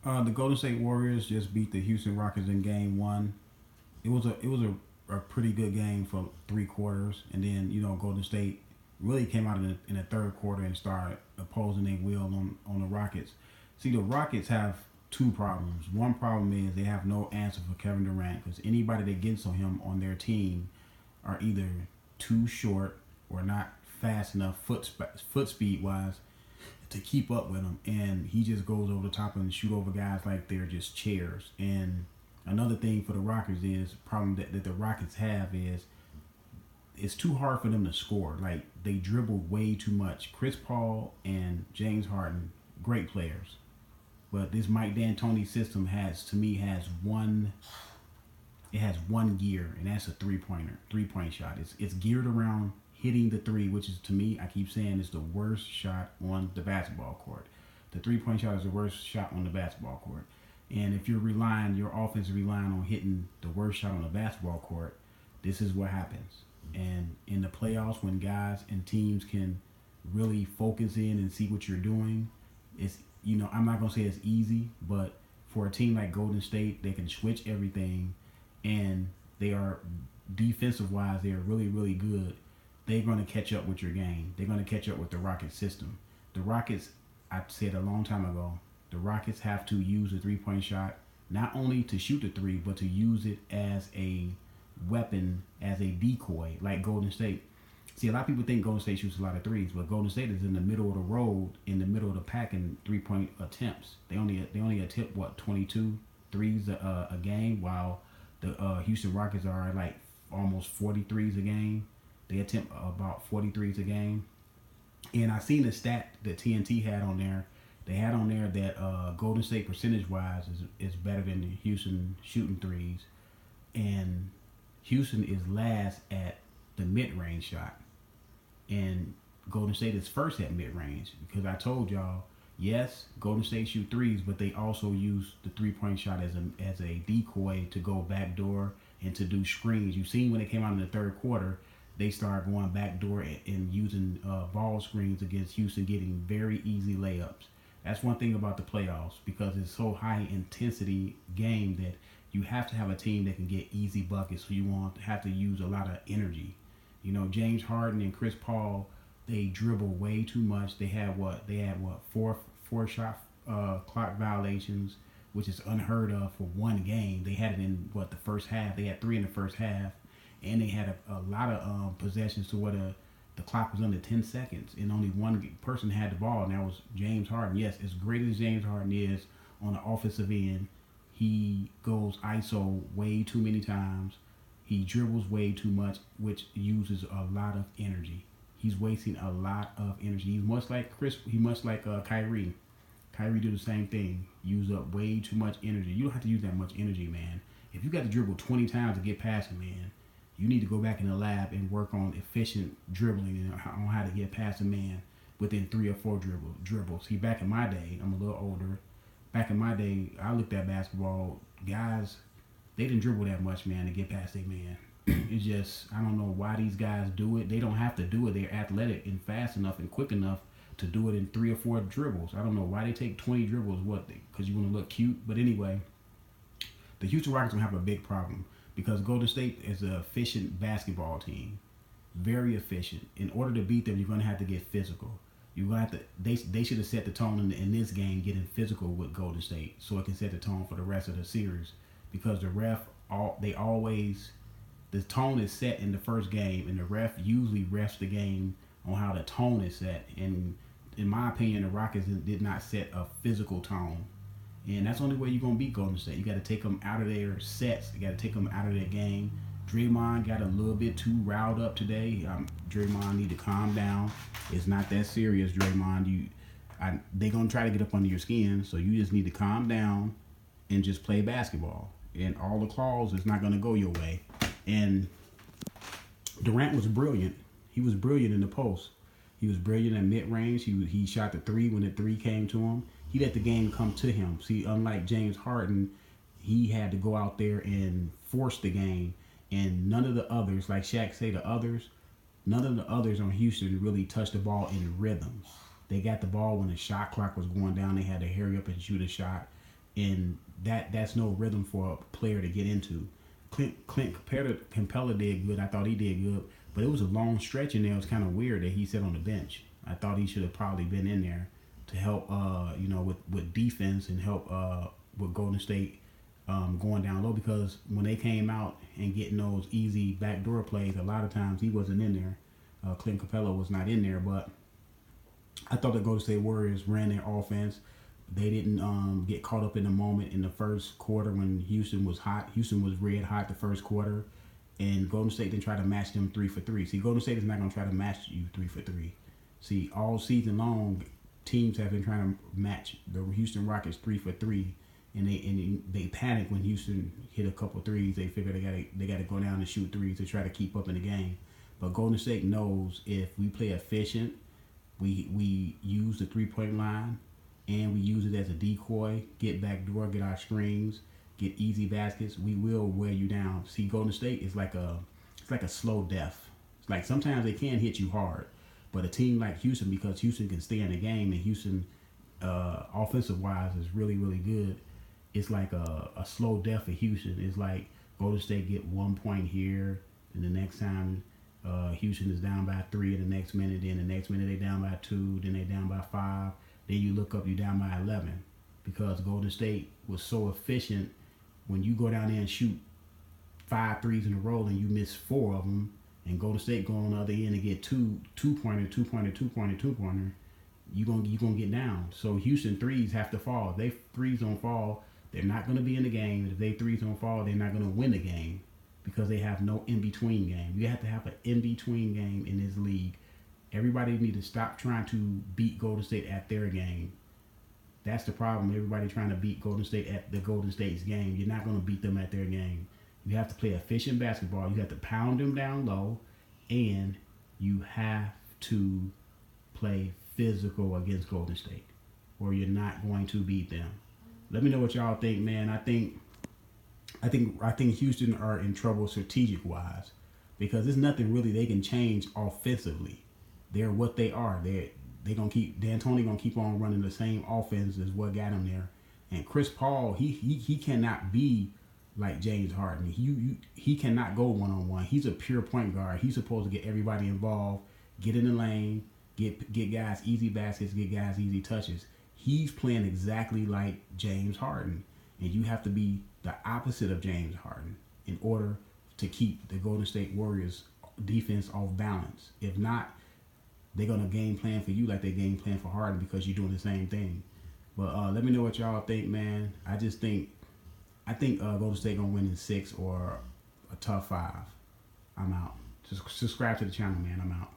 The Golden State Warriors just beat the Houston Rockets in Game One. It was a pretty good game for 3 quarters, and then Golden State really came out in the third quarter and started opposing their will on the Rockets. See, the Rockets have two problems. One problem is they have no answer for Kevin Durant because anybody that gets on him on their team are either too short or not fast enough foot speed wise to keep up with him, and he just goes over the top and shoot over guys like they're just chairs. And another thing for the Rockets is problem that the Rockets have is it's too hard for them to score. Like they dribble way too much. Chris Paul and James Harden, great players, but this Mike D'Antoni system has one gear, and that's a three point shot. It's geared around hitting the three, which is to me, I keep saying, is the worst shot on the basketball court. The 3 point shot is the worst shot on the basketball court. And if your offense is relying on hitting the worst shot on the basketball court, this is what happens. And in the playoffs, when guys and teams can really focus in and see what you're doing, it's I'm not gonna say it's easy, but for a team like Golden State, they can switch everything, and they are defensive wise, they are really really good. They're going to catch up with your game. They're going to catch up with the Rockets system. The Rockets, I said a long time ago, the Rockets have to use a 3 point shot not only to shoot the three, but to use it as a weapon, as a decoy, like Golden State. See, a lot of people think Golden State shoots a lot of threes, but Golden State is in the middle of the road, in the middle of the pack in 3 point attempts. They only attempt 22 threes a game, while the Houston Rockets are like almost 43s a game. They attempt about 43s a game. And I seen the stat that TNT had on there. They had on there that Golden State percentage wise is better than Houston shooting threes. And Houston is last at the mid range shot. And Golden State is first at mid range. Because I told y'all, yes, Golden State shoot threes, but they also use the 3 point shot as a decoy to go backdoor and to do screens. You've seen when they came out in the third quarter, they started going backdoor and using ball screens against Houston, getting very easy layups. That's one thing about the playoffs, because it's so high intensity game that you have to have a team that can get easy buckets, so you won't have to use a lot of energy. James Harden and Chris Paul, they dribble way too much. They had four shot clock violations, which is unheard of for one game. They had it in the first half. They had three in the first half, and they had a lot of possessions to where the clock was under 10 seconds, and only one person had the ball, and that was James Harden. Yes, as great as James Harden is on the offensive end, he goes ISO way too many times. He dribbles way too much, which uses a lot of energy. He's wasting a lot of energy. He's much like Kyrie. Kyrie do the same thing. Use up way too much energy. You don't have to use that much energy, man. If you got to dribble 20 times to get past him, man, you need to go back in the lab and work on efficient dribbling and on how to get past a man within 3 or 4 dribbles. See, back in my day, I'm a little older. Back in my day, I looked at basketball. Guys, they didn't dribble that much, man, to get past a man. It's just, I don't know why these guys do it. They don't have to do it. They're athletic and fast enough and quick enough to do it in 3 or 4 dribbles. I don't know why they take 20 dribbles. Because you want to look cute. But anyway, the Houston Rockets will have a big problem because Golden State is an efficient basketball team, very efficient. In order to beat them, you're going to have to get physical. You're going to have to. They should have set the tone in this game, getting physical with Golden State, so it can set the tone for the rest of the series. Because the tone is set in the first game, and the ref usually refs the game on how the tone is set. And in my opinion, the Rockets did not set a physical tone. And that's the only way you're going to beat Golden State. You got to take them out of their sets. You got to take them out of their game. Draymond got a little bit too riled up today. Draymond need to calm down. It's not that serious, Draymond. They going to try to get up under your skin, so you just need to calm down and just play basketball. And all the calls is not going to go your way. And Durant was brilliant. He was brilliant in the post. He was brilliant at mid-range. He shot the three when the three came to him. He let the game come to him. See, unlike James Harden, he had to go out there and force the game. And none of the others, like Shaq say, none of the others on Houston really touched the ball in rhythm. They got the ball when the shot clock was going down. They had to hurry up and shoot a shot. and that's no rhythm for a player to get into. Clint Capella did good. I thought he did good, but it was a long stretch in there. It was kind of weird that he sat on the bench. I thought he should have probably been in there to help, with defense and help with Golden State going down low, because when they came out and getting those easy backdoor plays, a lot of times he wasn't in there. Clint Capella was not in there, but I thought the Golden State Warriors ran their offense. They didn't get caught up in the moment in the first quarter when Houston was hot. Houston was red hot the first quarter, and Golden State didn't try to match them 3 for 3. See, Golden State is not going to try to match you 3 for 3. See, all season long, teams have been trying to match the Houston Rockets 3 for 3, and they panic when Houston hit a couple threes. They figure they got to go down and shoot threes to try to keep up in the game. But Golden State knows if we play efficient, we use the 3-point line, and we use it as a decoy, get backdoor, get our screens, get easy baskets, we will wear you down. See, Golden State is like a slow death. It's like sometimes they can hit you hard, but a team like Houston, because Houston can stay in the game, and Houston, offensive wise, is really really good. It's like a slow death for Houston. It's like Golden State get 1 point here, and the next time Houston is down by 3 in the next minute. Then the next minute they down by 2. Then they down by 5. Then you look up, you down by 11, because Golden State was so efficient. When you go down there and shoot 5 threes in a row and you miss 4 of them, and Golden State go on the other end and get two-pointer, you gonna get down. So Houston threes have to fall. If they threes don't fall, they're not gonna be in the game. If they threes don't fall, they're not gonna win the game, because they have no in-between game. You have to have an in-between game in this league. Everybody need to stop trying to beat Golden State at their game. That's the problem. Everybody trying to beat Golden State at the Golden State's game. You're not going to beat them at their game. You have to play efficient basketball. You have to pound them down low, and you have to play physical against Golden State, or you're not going to beat them. Let me know what y'all think, man. I think Houston are in trouble strategic wise, because there's nothing really they can change offensively. They're what they are. They gonna keep D'Antoni gonna keep on running the same offense as what got him there. And Chris Paul, he cannot be like James Harden. He cannot go 1-on-1. He's a pure point guard. He's supposed to get everybody involved, get in the lane, get guys easy baskets, get guys easy touches. He's playing exactly like James Harden, and you have to be the opposite of James Harden in order to keep the Golden State Warriors defense off balance. If not, they're going to game plan for you like they game plan for Harden, because you're doing the same thing. But let me know what y'all think, man. I think Golden State going to win in 6 or a tough 5. I'm out. Just subscribe to the channel, man. I'm out.